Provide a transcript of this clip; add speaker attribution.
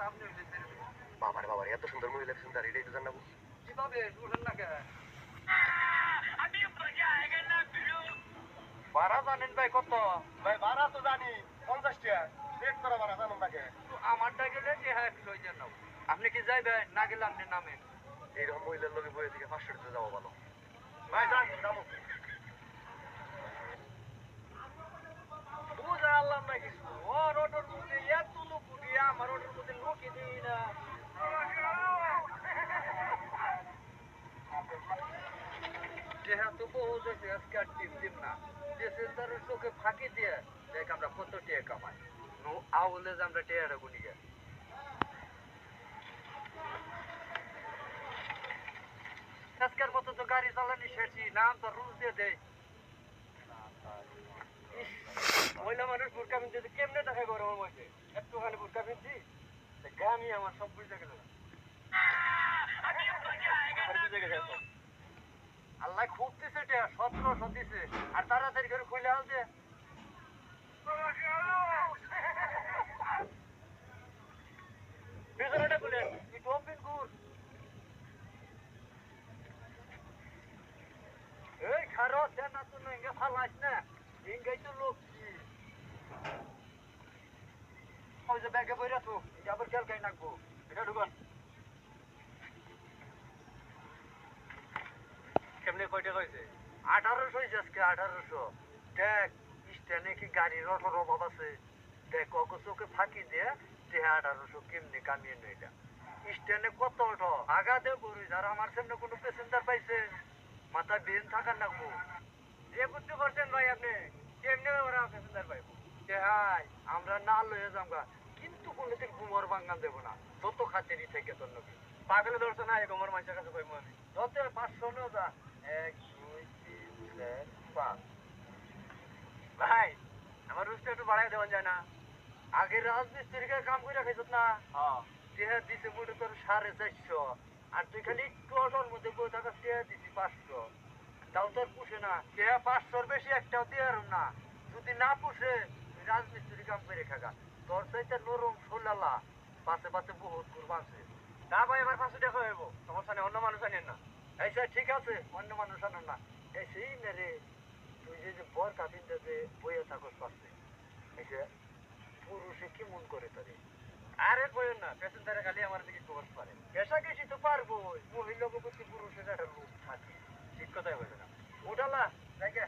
Speaker 1: আপনি হইলে ছেড়ে দেবেন।
Speaker 2: বাবার বাবার এত সুন্দর মহিলা সুন্দর এটাই তো জানাবো।
Speaker 1: কিভাবে উঠেন না কে?
Speaker 2: ভাড়া জানেন ভাই কত? ভাই ভাড়া তো জানি 50 টাকা। রেট করা ভাড়া জানেন নাকি?
Speaker 1: আমারটা গেলে হ্যাঁ লই যান নাও। আপনি কি যাইবেন না গেলে আপনি নামেন।
Speaker 2: এইরকম মহিলার লোকে বইয়ে থেকে 500 টাকা যাওয়া ভালো। ভাই যান যাবো।
Speaker 1: বুঝা আল্লাহ না কিছু। ওর অটোর মধ্যে এত লোক উঠিয়া আমার অটোর মধ্যে লোকই দিই না। টেহা তো বহুত হয়েছে আজকে আর টিপ দিম না। প্যাসেঞ্জারের চোখে ফাঁকি দিয়ে দেখ আমরা কত টেয়া কামাই। নো আউলে যে আমরা টেয়াটা গুনি গে। আজকের মতো তো গাড়ি চালানি শেষই নাম তো রুল দিয়ে দেয়। মহিলা মানুষ বুরকা পিনতে কেমনে দেখা গরমের মধ্যে একটুখানি বুরকা পিনছি গামি আমার সব বুঝতে গেল আল্লাহ খুব দিছে এটা 1700 দিছে আর তাড়াতাড়ি করে খুলে আনছে পিছনেটা খুলে একটু ওপেন কর এই খারো দেন না তুমি ইঙ্গা ফালাস না ইঙ্গাই তো লোক কি ওই যে ব্যাগে বইরা তো আবার খেল গাই নাকবো এটা ঢুকান কেমনে কয়টা কইছে 1800 হইছে আজকে 1800 দেখ স্ট্যান্ডে কি গাড়ির অটোর অভাব আছে দেখ অগোচোকে ফাঁকি দিয়ে 1800 কেমনে কামিয়ে নেই এটা স্ট্যান্ডে কত অটো আগা দে গরু যারা আমার সামনে কোনো প্যাসেঞ্জার পাইছে মাথা বেন থাকার লাগবো যে বুদ্ধি করছেন ভাই আপনি কেমনে ওরা প্যাসেঞ্জার পাইবো হাই আমরা না লয়ে যামগা কিন্তু কোনোদিন ঘুমর বাঙ্গান দেবো না যত খাতেরই থেকে তোর নবী পাগলে ধরছে না এই ঘুমর মাইসের কাছে কইবো আমি যত 500 নো যা 1 2 3 4 5 ভাই আমার রুস্টা একটু বাড়াই দেওয়া যায় না আগে রাজমিস্ত্রিকে কাম করে খাইছত না হ্যাঁ টেহা দিছে মোটে তোর 450 আর তুই খালি একটু অটোর মধ্যে বই থাকা টেহা দিছি 500 তাও তোর পুষে না টেহা 500 বেশি একটাও দিয়ে আর না যদি না পুষে তুই রাজমিস্ত্রি কাম করে খাগা তোর চাইতে নরম সোলালা পাশে পাশে বহুত করবা আছে না ভাই এবার 500 টাকা হইব সমস্যা নেই অন্য মানুষ আনেন না এই স্যার ঠিক আছে অন্য মানুষ আনেন না এই সেই মেরে তুই যে বর কাপিনতে যে বইয়ে থাকস পাশে এই যে পুরুষে কি মন করে তারে আরে কইন না প্যাসেঞ্জারে খালি আমার দিকে খবর পারে পেশা গেছি তো পারবো মহিলা প্রতি পুরুষের একটা রূপ থাকে ঠিক কথাই বলে না ওঠালা দেখে